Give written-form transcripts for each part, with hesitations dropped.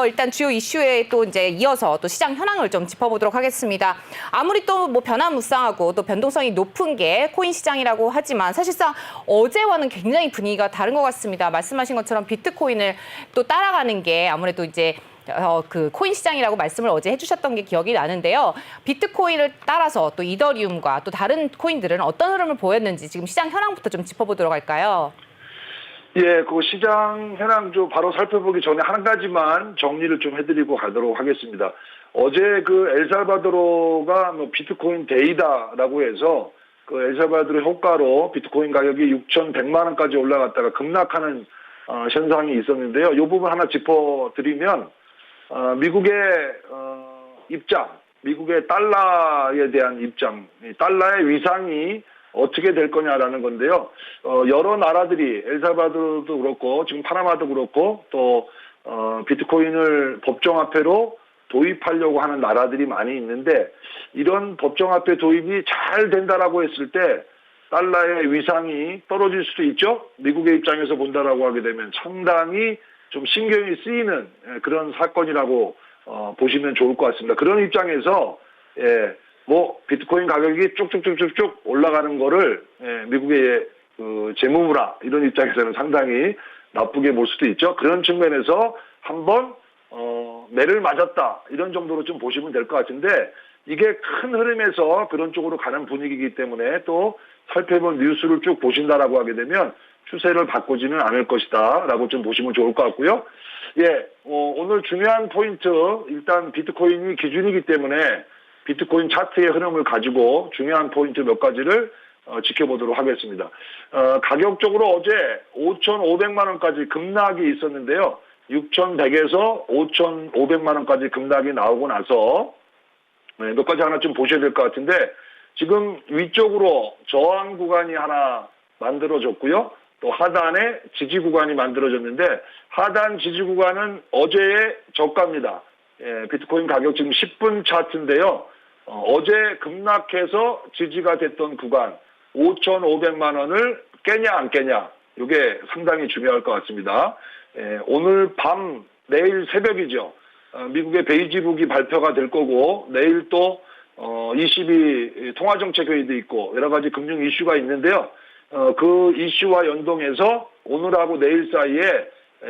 일단 주요 이슈에 또 이제 이어서 또 시장 현황을 좀 짚어보도록 하겠습니다. 아무리 또 뭐 변화무쌍하고 또 변동성이 높은 게 코인 시장이라고 하지만 사실상 어제와는 굉장히 분위기가 다른 것 같습니다. 말씀하신 것처럼 비트코인을 또 따라가는 게 아무래도 이제 그 코인 시장이라고 말씀을 어제 해주셨던 게 기억이 나는데요. 비트코인을 따라서 또 이더리움과 또 다른 코인들은 어떤 흐름을 보였는지 지금 시장 현황부터 좀 짚어보도록 할까요? 예, 그 시장 현황 좀 바로 살펴보기 전에 한 가지만 정리를 좀 해드리고 가도록 하겠습니다. 어제 그 엘살바도르가 뭐 비트코인 데이다라고 해서 그 엘살바도르 효과로 비트코인 가격이 6,100만 원까지 올라갔다가 급락하는 현상이 있었는데요. 이 부분 하나 짚어드리면 미국의 입장, 미국의 달러에 대한 입장, 달러의 위상이 어떻게 될 거냐라는 건데요. 여러 나라들이 엘살바도르도 그렇고 지금 파나마도 그렇고 또 비트코인을 법정화폐로 도입하려고 하는 나라들이 많이 있는데 이런 법정화폐 도입이 잘 된다라고 했을 때 달러의 위상이 떨어질 수도 있죠. 미국의 입장에서 본다라고 하게 되면 상당히 좀 신경이 쓰이는 그런 사건이라고 보시면 좋을 것 같습니다. 그런 입장에서 뭐 비트코인 가격이 쭉쭉쭉쭉쭉 올라가는 거를 미국의 그 재무부나 이런 입장에서는 상당히 나쁘게 볼 수도 있죠. 그런 측면에서 한번 매를 맞았다 이런 정도로 좀 보시면 될 것 같은데 이게 큰 흐름에서 그런 쪽으로 가는 분위기이기 때문에 또 살펴본 뉴스를 쭉 보신다라고 하게 되면 추세를 바꾸지는 않을 것이다라고 좀 보시면 좋을 것 같고요. 오늘 중요한 포인트 일단 비트코인이 기준이기 때문에 비트코인 차트의 흐름을 가지고 중요한 포인트 몇 가지를 지켜보도록 하겠습니다. 가격적으로 어제 5,500만 원까지 급락이 있었는데요. 6,100에서 5,500만 원까지 급락이 나오고 나서 몇 가지 하나 좀 보셔야 될 것 같은데 지금 위쪽으로 저항 구간이 하나 만들어졌고요. 또 하단에 지지 구간이 만들어졌는데 하단 지지 구간은 어제의 저가입니다. 비트코인 가격 지금 10분 차트인데요. 어제 급락해서 지지가 됐던 구간 5,500만 원을 깨냐 안 깨냐 이게 상당히 중요할 것 같습니다. 오늘 밤 내일 새벽이죠. 미국의 베이지북이 발표가 될 거고 내일 또 22 통화정책회의도 있고 여러 가지 금융 이슈가 있는데요. 그 이슈와 연동해서 오늘하고 내일 사이에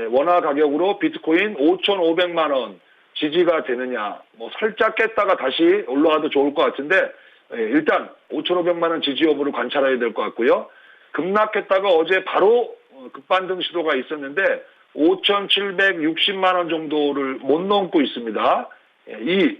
원화 가격으로 비트코인 5,500만 원 지지가 되느냐 뭐 살짝 깼다가 다시 올라와도 좋을 것 같은데 일단 5,500만 원 지지 여부를 관찰해야 될 것 같고요. 급락했다가 어제 바로 급반등 시도가 있었는데 5,760만 원 정도를 못 넘고 있습니다.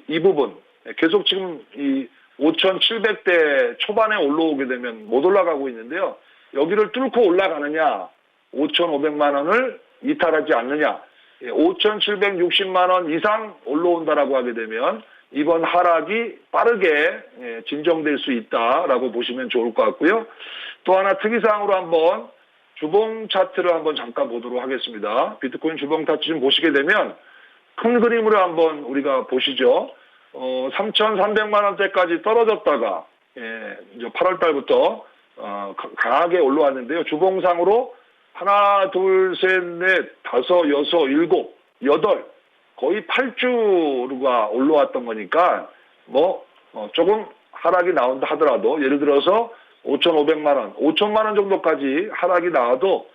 이 부분 계속 지금 이 5,700대 초반에 올라오게 되면 못 올라가고 있는데요. 여기를 뚫고 올라가느냐 5,500만 원을 이탈하지 않느냐 5,760만 원 이상 올라온다라고 하게 되면 이번 하락이 빠르게 진정될 수 있다라고 보시면 좋을 것 같고요. 또 하나 특이사항으로 한번 주봉 차트를 한번 잠깐 보도록 하겠습니다. 비트코인 주봉 차트 좀 보시게 되면 큰 그림으로 한번 우리가 보시죠. 3,300만 원대까지 떨어졌다가 이제 8월 달부터 강하게 올라왔는데요. 주봉상으로 하나, 둘, 셋, 넷, 다섯, 여섯, 일곱, 여덟 거의 8주가 올라왔던 거니까 뭐 조금 하락이 나온다 하더라도 예를 들어서 5,500만 원, 5천만 원 정도까지 하락이 나와도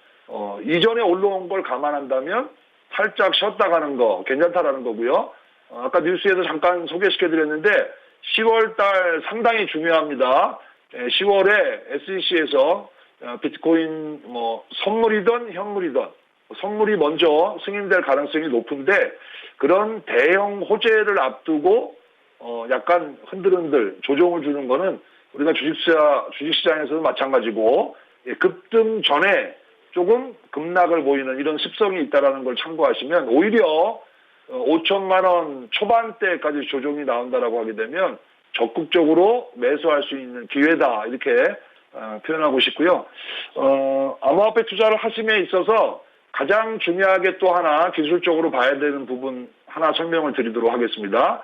이전에 올라온 걸 감안한다면 살짝 쉬었다 가는 거 괜찮다라는 거고요. 아까 뉴스에서 잠깐 소개시켜드렸는데 10월 달 상당히 중요합니다. 10월에 SEC에서 비트코인 뭐 선물이든 현물이든 선물이 먼저 승인될 가능성이 높은데 그런 대형 호재를 앞두고 약간 흔들흔들 조정을 주는 거는 우리가 주식시장에서도 마찬가지고 급등 전에 조금 급락을 보이는 이런 습성이 있다는 걸 참고하시면 오히려 5천만 원 초반대까지 조정이 나온다라고 하게 되면 적극적으로 매수할 수 있는 기회다 이렇게 표현하고 싶고요. 암호화폐 투자를 하심에 있어서 가장 중요하게 또 하나 기술적으로 봐야 되는 부분 하나 설명을 드리도록 하겠습니다.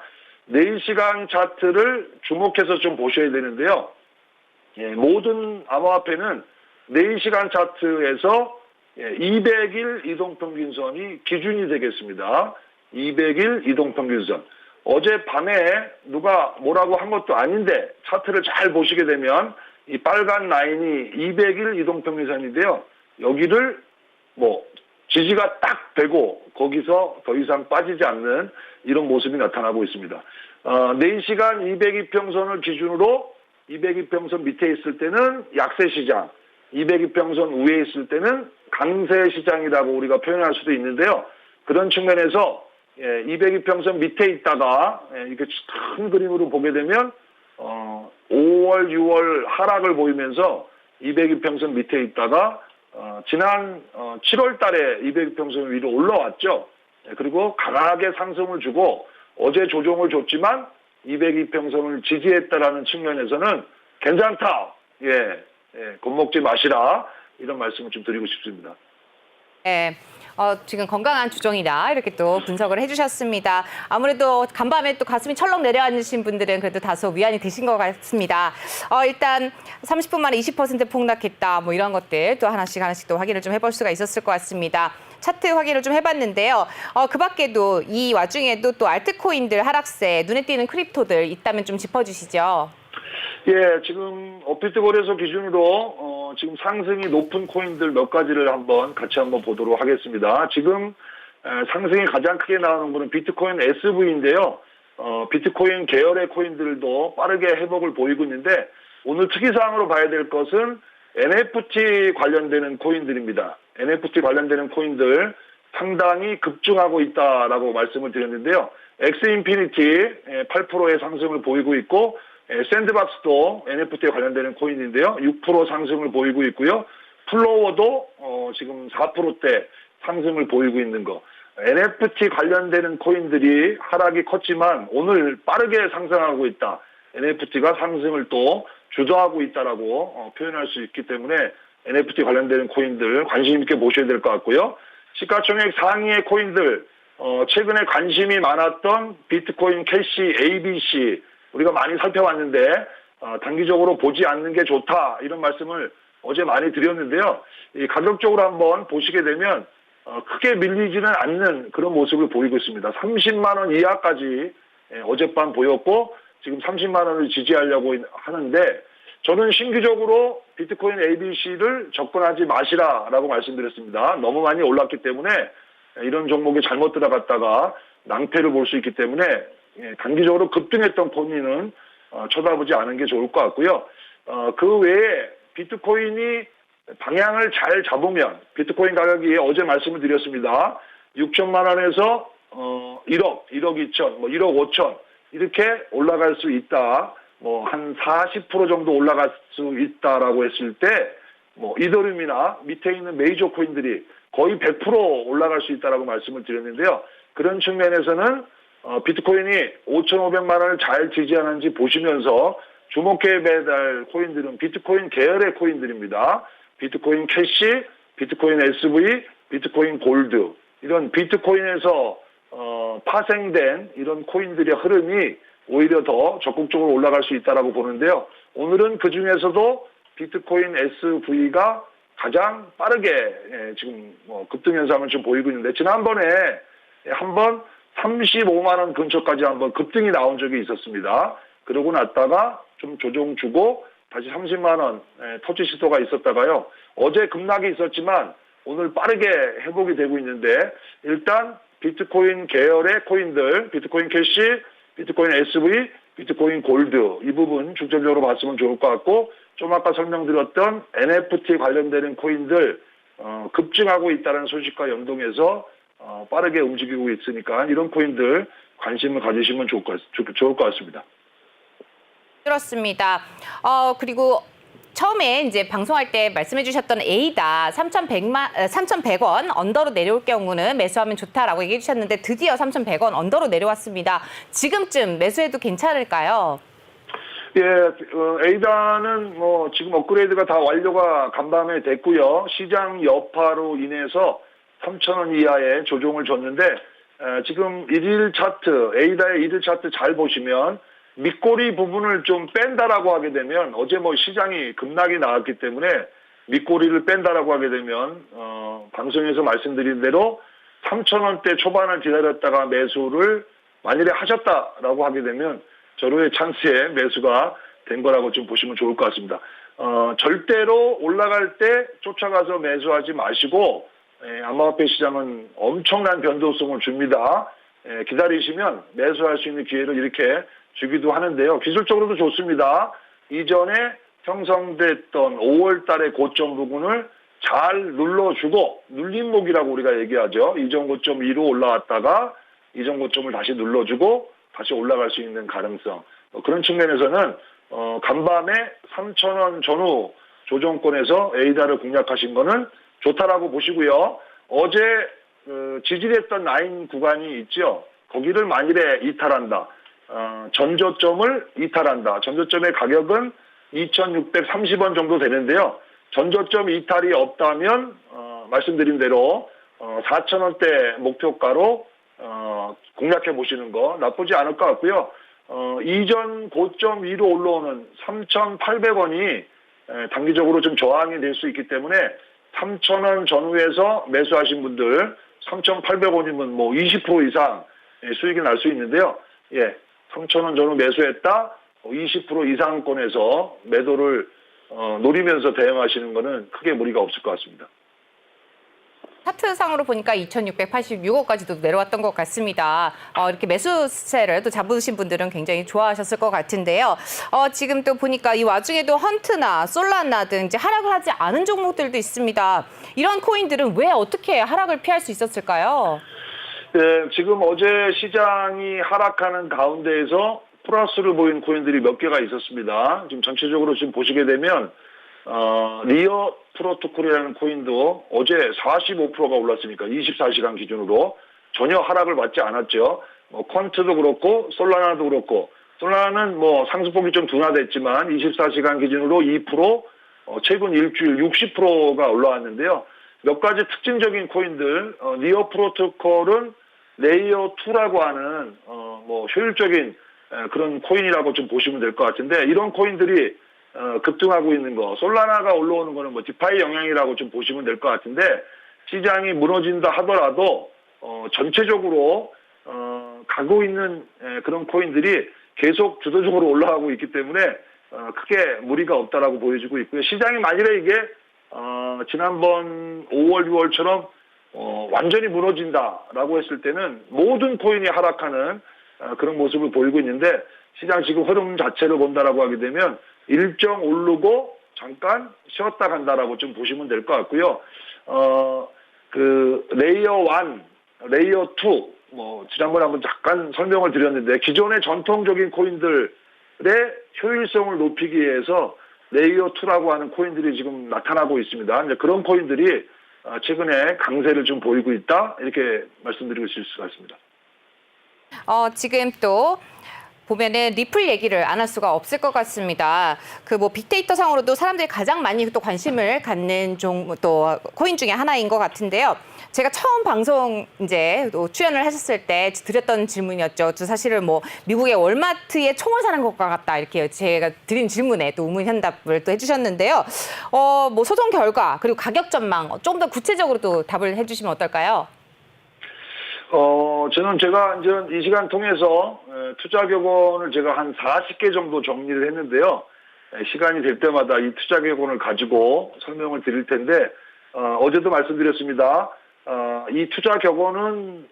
4시간 차트를 주목해서 좀 보셔야 되는데요. 모든 암호화폐는 4시간 차트에서 200일 이동평균선이 기준이 되겠습니다. 200일 이동평균선. 어젯밤에 누가 뭐라고 한 것도 아닌데 차트를 잘 보시게 되면 이 빨간 라인이 200일 이동평균선인데요. 여기를 뭐 지지가 딱 되고 거기서 더 이상 빠지지 않는 이런 모습이 나타나고 있습니다. 4시간 200이평선을 기준으로 200이평선 밑에 있을 때는 약세 시장, 200이평선 위에 있을 때는 강세 시장이라고 우리가 표현할 수도 있는데요. 그런 측면에서 200이평선 밑에 있다가 이렇게 큰 그림으로 보게 되면 5월, 6월 하락을 보이면서 200이평선 밑에 있다가 지난 7월 달에 200이평선 위로 올라왔죠. 그리고 강하게 상승을 주고 어제 조정을 줬지만 202평선을 지지했다라는 측면에서는 괜찮다. 겁먹지 마시라. 이런 말씀을 좀 드리고 싶습니다. 네. 지금 건강한 조정이다 이렇게 또 분석을 해주셨습니다. 아무래도 간밤에 또 가슴이 철렁 내려앉으신 분들은 그래도 다소 위안이 되신 것 같습니다. 일단 30분 만에 20% 폭락했다 뭐 이런 것들 또 하나씩 또 확인을 좀 해볼 수가 있었을 것 같습니다. 차트 확인을 좀 해봤는데요. 그 밖에도 이 와중에도 또 알트코인들 하락세, 눈에 띄는 크립토들 있다면 좀 짚어주시죠. 예, 지금 업비트 거래소 기준으로 지금 상승이 높은 코인들 몇 가지를 같이 한번 보도록 하겠습니다. 지금 상승이 가장 크게 나오는 거는 비트코인 SV인데요. 비트코인 계열의 코인들도 빠르게 회복을 보이고 있는데 오늘 특이사항으로 봐야 될 것은 NFT 관련되는 코인들입니다. NFT 관련되는 코인들 상당히 급증하고 있다라고 말씀을 드렸는데요. 엑스인피니티 8%의 상승을 보이고 있고 샌드박스도 NFT에 관련되는 코인인데요. 6% 상승을 보이고 있고요. 플로워도 지금 4%대 상승을 보이고 있는 거. NFT 관련되는 코인들이 하락이 컸지만 오늘 빠르게 상승하고 있다. NFT가 상승을 또 주도하고 있다라고 표현할 수 있기 때문에 NFT 관련되는 코인들 관심 있게 보셔야 될 것 같고요. 시가총액 상위의 코인들 최근에 관심이 많았던 비트코인 캐시 ABC 우리가 많이 살펴봤는데 단기적으로 보지 않는 게 좋다 이런 말씀을 어제 많이 드렸는데요. 이 가격적으로 한번 보시게 되면 크게 밀리지는 않는 그런 모습을 보이고 있습니다. 30만 원 이하까지 어젯밤 보였고 지금 30만 원을 지지하려고 하는데 저는 신규적으로 비트코인 ABC를 접근하지 마시라라고 말씀드렸습니다. 너무 많이 올랐기 때문에 이런 종목에 잘못 들어갔다가 낭패를 볼 수 있기 때문에 단기적으로 급등했던 코인은 쳐다보지 않은 게 좋을 것 같고요. 그 외에 비트코인이 방향을 잘 잡으면 비트코인 가격이 어제 말씀을 드렸습니다. 6천만 원에서 1억, 1억 2천, 1억 5천 이렇게 올라갈 수 있다. 한 40% 정도 올라갈 수 있다라고 했을 때 이더리움이나 밑에 있는 메이저 코인들이 거의 100% 올라갈 수 있다라고 말씀을 드렸는데요. 그런 측면에서는 비트코인이 5,500만 원을 잘 지지하는지 보시면서 주목해 배달 코인들은 비트코인 계열의 코인들입니다. 비트코인 캐시, 비트코인 SV, 비트코인 골드 이런 비트코인에서 파생된 이런 코인들의 흐름이 오히려 더 적극적으로 올라갈 수 있다라고 보는데요. 오늘은 그 중에서도 비트코인 SV가 가장 빠르게 지금 급등 현상을 좀 보이고 있는데 지난번에 한번 35만 원 근처까지 한번 급등이 나온 적이 있었습니다. 그러고 났다가 좀 조정 주고 다시 30만 원 터치 시도가 있었다가요. 어제 급락이 있었지만 오늘 빠르게 회복이 되고 있는데 일단 비트코인 계열의 코인들, 비트코인 캐시, 비트코인 SV, 비트코인 골드 이 부분 중점적으로 봤으면 좋을 것 같고 좀 아까 설명드렸던 NFT 관련되는 코인들 급증하고 있다는 소식과 연동해서 빠르게 움직이고 있으니까 이런 코인들 관심을 가지시면 좋을 것 같습니다. 그렇습니다. 그리고 처음에 이제 방송할 때 말씀해 주셨던 에이다 3,100원 언더로 내려올 경우는 매수하면 좋다라고 얘기해 주셨는데 드디어 3,100원 언더로 내려왔습니다. 지금쯤 매수해도 괜찮을까요? 예, 에이다는 지금 업그레이드가 다 완료가 간밤에 됐고요. 시장 여파로 인해서 3,000원 이하의 조정을 줬는데 지금 일일 차트, 에이다의 일일 차트 잘 보시면 밑꼬리 부분을 좀 뺀다라고 하게 되면 어제 시장이 급락이 나왔기 때문에 밑꼬리를 뺀다라고 하게 되면 방송에서 말씀드린 대로 3,000원대 초반을 기다렸다가 매수를 만일에 하셨다라고 하게 되면 절호의 찬스에 매수가 된 거라고 좀 보시면 좋을 것 같습니다. 절대로 올라갈 때 쫓아가서 매수하지 마시고 암호화폐 시장은 엄청난 변동성을 줍니다. 기다리시면 매수할 수 있는 기회를 이렇게 주기도 하는데요. 기술적으로도 좋습니다. 이전에 형성됐던 5월 달의 고점 부분을 잘 눌러주고 눌림목이라고 우리가 얘기하죠. 이전 고점 위로 올라왔다가 이전 고점을 다시 눌러주고 다시 올라갈 수 있는 가능성. 그런 측면에서는 간밤에 3,000원 전후 조정권에서 에이다를 공략하신 거는 좋다라고 보시고요. 어제 지지했던 라인 구간이 있죠. 거기를 만일에 이탈한다. 전저점을 이탈한다. 전저점의 가격은 2,630원 정도 되는데요. 전저점 이탈이 없다면 말씀드린 대로 4,000원대 목표가로 공략해 보시는 거 나쁘지 않을 것 같고요. 이전 고점 위로 올라오는 3,800원이 단기적으로 좀 저항이 될 수 있기 때문에 3,000원 전후에서 매수하신 분들 3,800원이면 뭐 20% 이상 수익이 날 수 있는데요. 3,000원 전후 매수했다 20% 이상권에서 매도를 노리면서 대응하시는 것은 크게 무리가 없을 것 같습니다. 차트상으로 보니까 2,686원까지도 내려왔던 것 같습니다. 이렇게 매수세를 또 잡으신 분들은 굉장히 좋아하셨을 것 같은데요. 지금 또 보니까 이 와중에도 헌트나 솔라나 등 이제 하락을 하지 않은 종목들도 있습니다. 이런 코인들은 왜 어떻게 하락을 피할 수 있었을까요? 네, 지금 어제 시장이 하락하는 가운데에서 플러스를 보인 코인들이 몇 개가 있었습니다. 지금 전체적으로 지금 보시게 되면 리어 프로토콜이라는 코인도 어제 45%가 올랐으니까 24시간 기준으로 전혀 하락을 받지 않았죠. 퀀트도 그렇고 솔라나도 그렇고 솔라나는 뭐 상승폭이 좀 둔화됐지만 24시간 기준으로 2%, 최근 일주일 60%가 올라왔는데요. 몇 가지 특징적인 코인들, 리어 프로토콜은 레이어 2라고 하는 뭐 효율적인 그런 코인이라고 좀 보시면 될 것 같은데 이런 코인들이 급등하고 있는 거, 솔라나가 올라오는 거는 뭐 디파이 영향이라고 좀 보시면 될 것 같은데 시장이 무너진다 하더라도 전체적으로 가고 있는 그런 코인들이 계속 주도적으로 올라가고 있기 때문에 크게 무리가 없다라고 보여지고 있고요. 시장이 만일에 이게 지난번 5월, 6월처럼 완전히 무너진다라고 했을 때는 모든 코인이 하락하는 그런 모습을 보이고 있는데 시장 지금 흐름 자체를 본다라고 하게 되면 일정 오르고 잠깐 쉬었다 간다라고 좀 보시면 될 것 같고요. 그 레이어 1, 레이어 2, 뭐 지난번에 한번 잠깐 설명을 드렸는데 기존의 전통적인 코인들의 효율성을 높이기 위해서 레이어 2라고 하는 코인들이 지금 나타나고 있습니다. 이제 그런 코인들이 최근에 강세를 좀 보이고 있다 이렇게 말씀드릴 수 있을 것 같습니다. 지금 또 보면은 리플 얘기를 안 할 수가 없을 것 같습니다. 그 뭐 빅데이터 상으로도 사람들이 가장 많이 또 관심을 갖는 또 코인 중에 하나인 것 같은데요. 제가 처음 방송 이제 또 출연을 하셨을 때 드렸던 질문이었죠. 저 사실은 뭐 미국의 월마트에 총을 사는 것과 같다 이렇게 제가 드린 질문에 또 우문현답을 또 해주셨는데요. 뭐 소송 결과 그리고 가격 전망 좀 더 구체적으로 또 답을 해주시면 어떨까요? 저는 제가 이제 이 시간 통해서 투자 격언을 제가 한 40개 정도 정리를 했는데요. 시간이 될 때마다 이 투자 격언을 가지고 설명을 드릴 텐데, 어제도 말씀드렸습니다. 이 투자 격언은,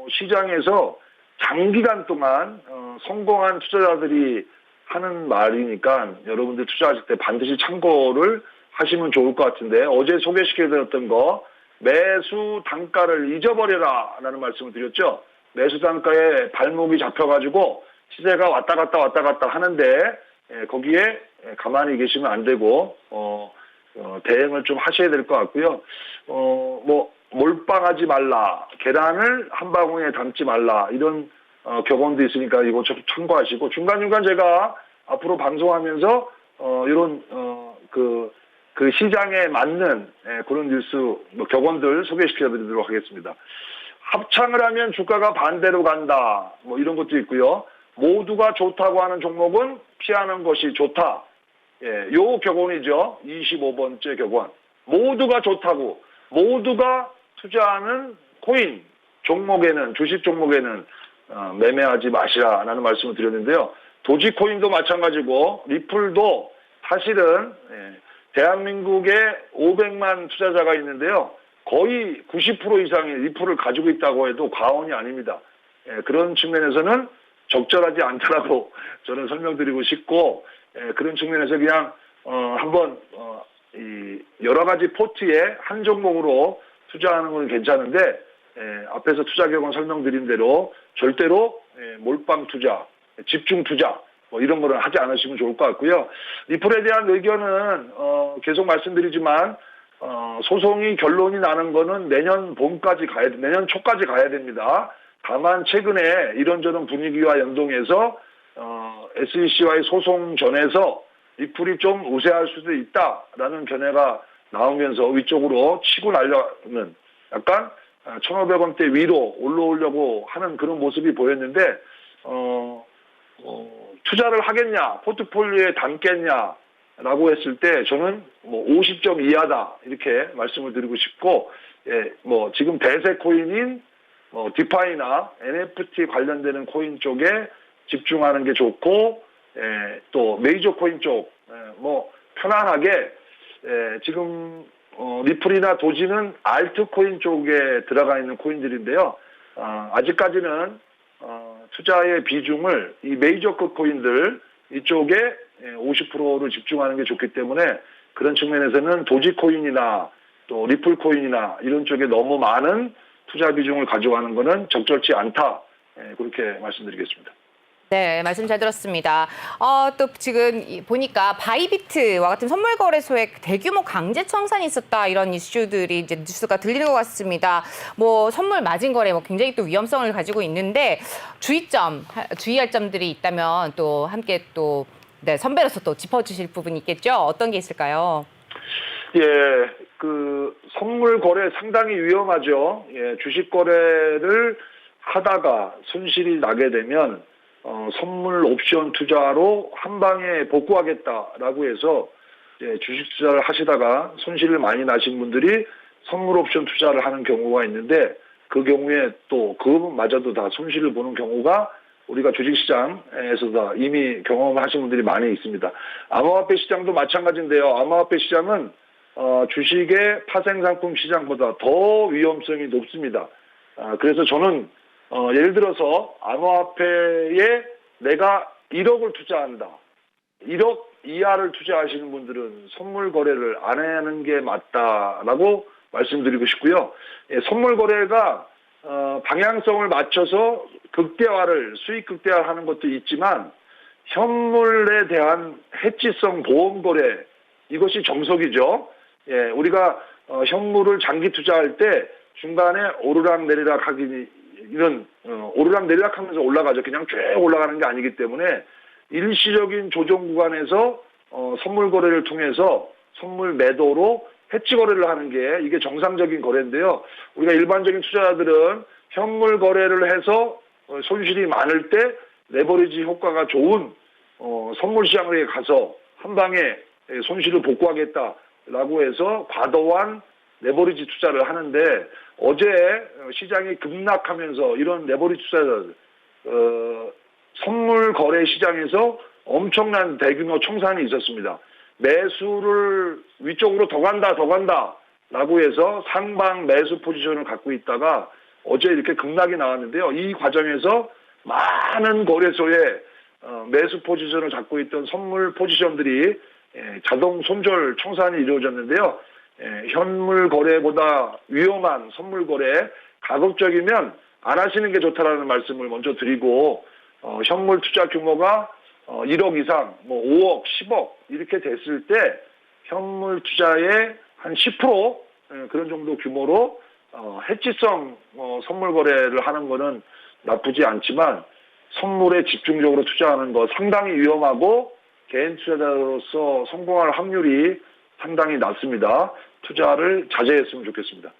시장에서 장기간 동안, 성공한 투자자들이 하는 말이니까 여러분들 투자하실 때 반드시 참고를 하시면 좋을 것 같은데, 어제 소개시켜드렸던 거, 매수 단가를 잊어버려라 라는 말씀을 드렸죠. 매수 단가에 발목이 잡혀가지고 시세가 왔다 갔다 하는데 거기에 가만히 계시면 안 되고 대응을 좀 하셔야 될 것 같고요. 뭐 몰빵하지 말라, 계란을 한 바구니에 담지 말라 이런 격언도 있으니까 이거 좀 참고하시고 중간중간 제가 앞으로 방송하면서 이런 그 시장에 맞는 그런 뉴스, 격언들 소개시켜드리도록 하겠습니다. 합창을 하면 주가가 반대로 간다. 뭐 이런 것도 있고요. 모두가 좋다고 하는 종목은 피하는 것이 좋다. 요 격언이죠. 25번째 격언. 모두가 좋다고, 모두가 투자하는 코인, 종목에는 주식 종목에는 매매하지 마시라라는 말씀을 드렸는데요. 도지코인도 마찬가지고 리플도 사실은 대한민국에 500만 투자자가 있는데요. 거의 90% 이상이 리플을 가지고 있다고 해도 과언이 아닙니다. 그런 측면에서는 적절하지 않다라고 저는 설명드리고 싶고, 그런 측면에서 그냥 한번 이 여러 가지 포트에 한 종목으로 투자하는 건 괜찮은데, 앞에서 투자 경험 설명드린 대로 절대로 몰빵 투자, 집중 투자 뭐 이런 거를 하지 않으시면 좋을 것 같고요. 리플에 대한 의견은 계속 말씀드리지만 소송이 결론이 나는 거는 내년 봄까지 내년 초까지 가야 됩니다. 다만 최근에 이런저런 분위기와 연동해서 SEC와의 소송 전에서 리플이 좀 우세할 수도 있다라는 견해가 나오면서 위쪽으로 치고 날려는 약간 1,500원대 위로 올라오려고 하는 그런 모습이 보였는데 투자를 하겠냐, 포트폴리오에 담겠냐라고 했을 때 저는 뭐 50점 이하다 이렇게 말씀을 드리고 싶고, 뭐 지금 대세 코인인 디파이나 NFT 관련되는 코인 쪽에 집중하는 게 좋고, 또 메이저 코인 쪽 뭐 편안하게 지금 리플이나 도지는 알트코인 쪽에 들어가 있는 코인들인데요. 아직까지는 투자의 비중을 이 메이저급 코인들 이쪽에 50%를 집중하는 게 좋기 때문에 그런 측면에서는 도지코인이나 또 리플코인이나 이런 쪽에 너무 많은 투자 비중을 가져가는 것은 적절치 않다. 그렇게 말씀드리겠습니다. 네, 말씀 잘 들었습니다. 또 지금 보니까 바이비트와 같은 선물 거래소에 대규모 강제 청산이 있었다 이런 이슈들이 이제 뉴스가 들리는 것 같습니다. 뭐 선물 마진 거래 뭐 굉장히 또 위험성을 가지고 있는데 주의할 점들이 있다면 또 함께 또 선배로서 또 짚어주실 부분이 있겠죠? 어떤 게 있을까요? 그 선물 거래 상당히 위험하죠. 주식 거래를 하다가 손실이 나게 되면 선물 옵션 투자로 한 방에 복구하겠다라고 해서 주식 투자를 하시다가 손실을 많이 나신 분들이 선물 옵션 투자를 하는 경우가 있는데, 그 경우에 또 그마저도 다 손실을 보는 경우가 우리가 주식시장에서 다 이미 경험하신 분들이 많이 있습니다. 암호화폐 시장도 마찬가지인데요. 암호화폐 시장은 주식의 파생상품 시장보다 더 위험성이 높습니다. 그래서 저는 예를 들어서 암호화폐에 내가 1억을 투자한다. 1억 이하를 투자하시는 분들은 선물 거래를 안 하는 게 맞다라고 말씀드리고 싶고요. 선물 거래가 방향성을 맞춰서 수익 극대화하는 것도 있지만 현물에 대한 해지성 보험 거래, 이것이 정석이죠. 우리가 현물을 장기 투자할 때 중간에 오르락 내리락 이런 오르락 내리락 하면서 올라가죠. 그냥 쭉 올라가는 게 아니기 때문에 일시적인 조정 구간에서 선물 거래를 통해서 선물 매도로 해지 거래를 하는 게 이게 정상적인 거래인데요. 우리가 일반적인 투자자들은 현물 거래를 해서 손실이 많을 때 레버리지 효과가 좋은 선물 시장에 가서 한 방에 손실을 복구하겠다라고 해서 과도한 레버리지 투자를 하는데, 어제 시장이 급락하면서 이런 레버리지 투자자들 선물 거래 시장에서 엄청난 대규모 청산이 있었습니다. 매수를 위쪽으로 더 간다라고 해서 상방 매수 포지션을 갖고 있다가 어제 이렇게 급락이 나왔는데요. 이 과정에서 많은 거래소에 매수 포지션을 갖고 있던 선물 포지션들이 자동 손절 청산이 이루어졌는데요. 현물 거래보다 위험한 선물 거래, 가급적이면 안 하시는 게 좋다라는 말씀을 먼저 드리고, 현물 투자 규모가 1억 이상, 뭐 5억, 10억 이렇게 됐을 때 현물 투자의 한 10% 그런 정도 규모로 해지성 선물 거래를 하는 거는 나쁘지 않지만, 선물에 집중적으로 투자하는 거 상당히 위험하고 개인 투자자로서 성공할 확률이 상당히 낮습니다. 투자를 자제했으면 좋겠습니다.